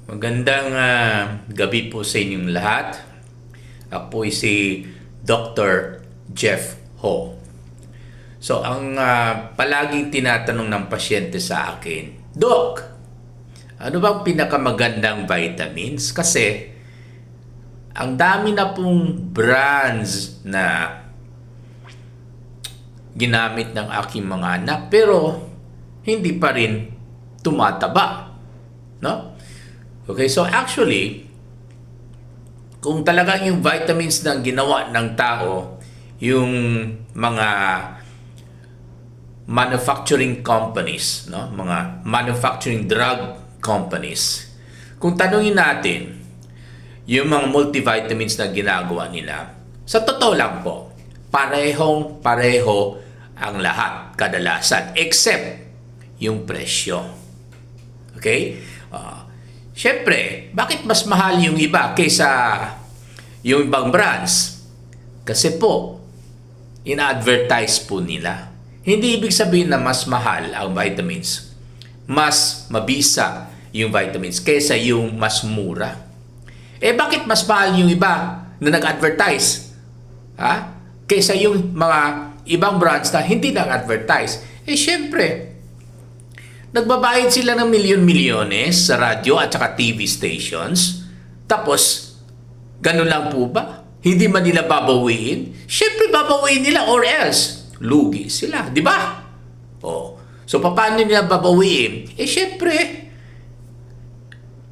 Magandang gabi po sa inyong lahat. Ako po si Dr. Jeff Ho. So, ang palaging tinatanong ng pasyente sa akin, Doc, ano bang pinakamagandang vitamins? Kasi ang dami na pong brands na ginamit ng aking mga anak pero hindi pa rin tumataba. No? Okay, so actually, kung talagang yung vitamins na ginawa ng tao, yung mga manufacturing companies, no? Mga manufacturing drug companies, kung tanungin natin, yung mga multivitamins na ginagawa nila, sa totoo lang po, pareho ang lahat kadalasan, except yung presyo. Okay? Siyempre, bakit mas mahal yung iba kaysa yung ibang brands? Kasi po, ina-advertise po nila. Hindi ibig sabihin na mas mahal ang vitamins. Mas mabisa yung vitamins kaysa yung mas mura. Bakit mas mahal yung iba na nag-advertise? Kaysa yung mga ibang brands na hindi nag-advertise? Siyempre, nagbabayad sila ng milyon-milyones sa radyo at saka TV stations. Tapos, ganun lang po ba? Hindi man nila babawiin? Siyempre babawiin nila or else, lugi sila. Di ba? So, paano nila babawiin? Siyempre,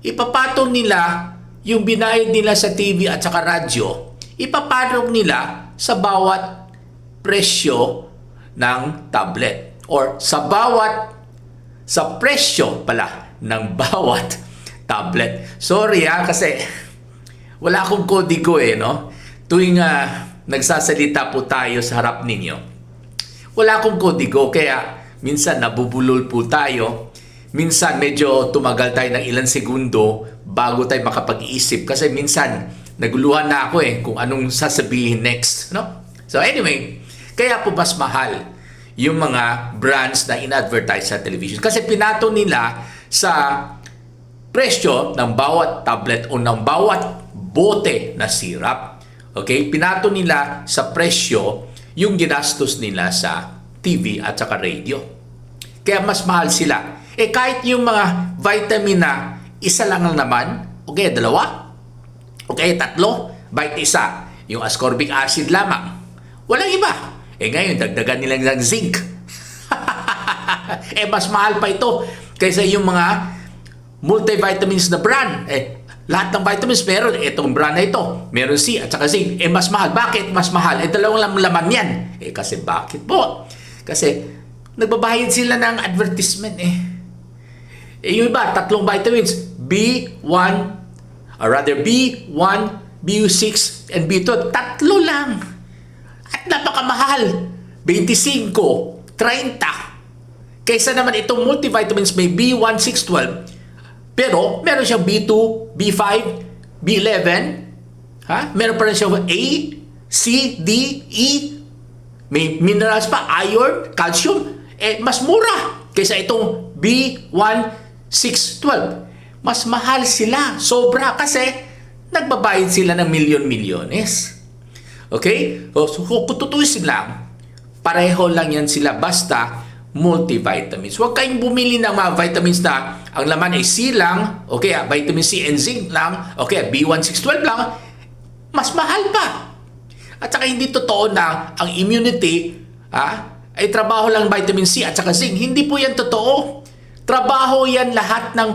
ipapatong nila yung binayad nila sa TV at saka radyo, ipapatong nila sa bawat presyo ng tablet or sa presyo pala ng bawat tablet. Sorry kasi wala akong kodigo no? Tuwing nagsasalita po tayo sa harap ninyo, wala akong kodigo kaya minsan nabubulol po tayo. Minsan medyo tumagal tayo ng ilang segundo bago tayo makapag-iisip kasi minsan naguluhan na ako kung anong sasabihin next, no? So anyway, kaya po mas mahal yung mga brands na in-advertise sa television. Kasi pinato nila sa presyo ng bawat tablet o ng bawat bote na syrup. Okay? Pinato nila sa presyo yung ginastos nila sa TV at saka radio. Kaya mas mahal sila. Kahit yung mga vitamin na isa lang ang naman, okay, dalawa, okay, tatlo, bite isa, yung ascorbic acid lamang. Walang iba. Ngayon, dagdagan nila ng zinc. Mas mahal pa ito kaysa yung mga multivitamins na brand. Lahat ng vitamins meron. Itong brand na ito, meron C at saka zinc. Mas mahal. Bakit mas mahal? Dalawang laman yan. Kasi bakit po? Kasi nagbabayad sila ng advertisement yung iba, tatlong vitamins. B1, or rather B1, B6, and B12. Tatlo lang. At napakamahal, 25, 30. Kaysa naman itong multivitamins may B1, 6, 12. Pero meron siyang B2, B5, B11. Meron pa rin siyang A, C, D, E. May minerals pa, iron, calcium. Mas mura kaysa itong B1, 6, 12. Mas mahal sila. Sobra kasi nagbabayad sila ng milyon-milyones. Okay? So, kung tutusin lang, pareho lang yan sila basta multivitamins. Huwag kayong bumili ng mga vitamins na ang laman ay C lang, okay, vitamin C and zinc lang, okay, B1, 6, 12 lang, mas mahal pa. At saka hindi totoo na ang immunity ay trabaho lang vitamin C at saka zinc. Hindi po yan totoo. Trabaho yan lahat ng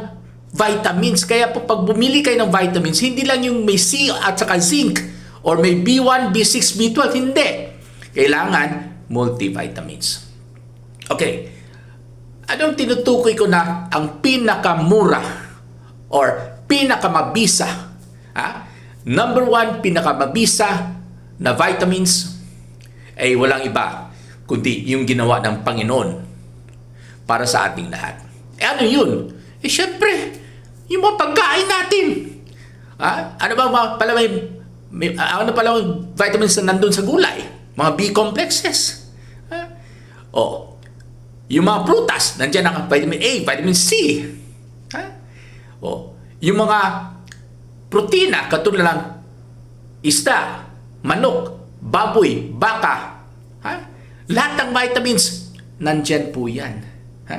vitamins. Kaya po pag bumili kayo ng vitamins, hindi lang yung may C at saka zinc or may B1, B6, B12. Hindi. Kailangan multivitamins. Okay. Anong tinutukoy ko na ang pinakamura or pinakamabisa? Number one, pinakamabisa na vitamins ay walang iba kundi yung ginawa ng Panginoon para sa ating lahat. Ano yun? Siyempre, yung mga pagkain natin. Ano ba pala ano pala vitamins na nandun sa gulay? Mga B complexes. Yung mga prutas, nandiyan ang vitamin A, vitamin C. yung mga protina katulad ng isda, manok, baboy, baka, ha? Lahat ng vitamins, nandyan po yan. Ha?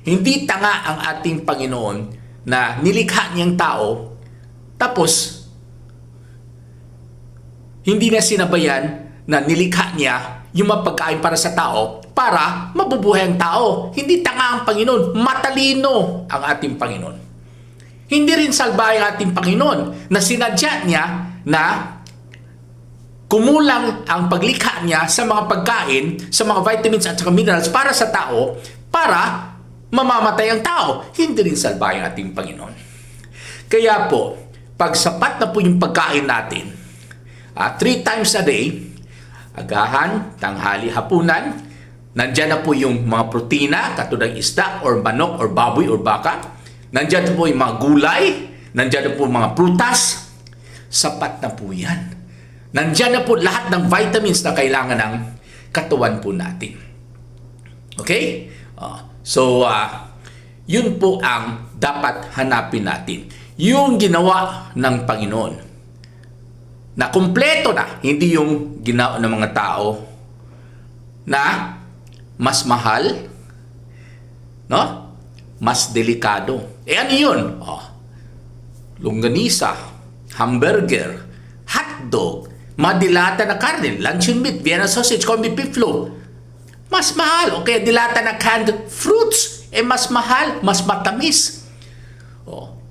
Hindi tanga ang ating Panginoon na nilikha niyang tao, tapos hindi na sinabayan na nilikha niya yung mapagkain para sa tao para mabubuhay ang tao. Hindi tanga ang Panginoon, matalino ang ating Panginoon. Hindi rin salbahe ang ating Panginoon na sinadya niya na kumulang ang paglikha niya sa mga pagkain, sa mga vitamins at saka minerals para sa tao, para mamamatay ang tao. Hindi rin salbahe ang ating Panginoon. Kaya po, pag sapat na po yung pagkain natin, 3 times a day, agahan, tanghali, hapunan, nandyan na po yung mga protina, katulad ng isda, or manok, or baboy, or baka, nandyan na po yung mga gulay, nandyan na po yung mga prutas, sapat na po yan. Nandyan na po lahat ng vitamins na kailangan ng katawan po natin. Okay? So, yun po ang dapat hanapin natin. Yung ginawa ng Panginoon na kumpleto na, hindi yung ginawa ng mga tao na mas mahal, no? Mas delikado. Ano yun? Longganisa, hamburger, hotdog, madilata na karne, luncheon meat, Vienna sausage, corned beef flow. Mas mahal. O kaya dilata na canned fruits, mas mahal, mas matamis.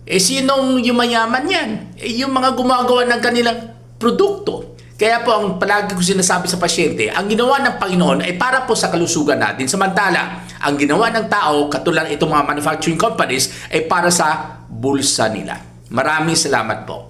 Sinong yumayaman yan? Yung mga gumagawa ng kanilang produkto. Kaya po ang palagi ko sinasabi sa pasyente, ang ginawa ng Panginoon ay para po sa kalusugan natin. Samantala, ang ginawa ng tao, katulad itong mga manufacturing companies, ay para sa bulsa nila. Maraming salamat po.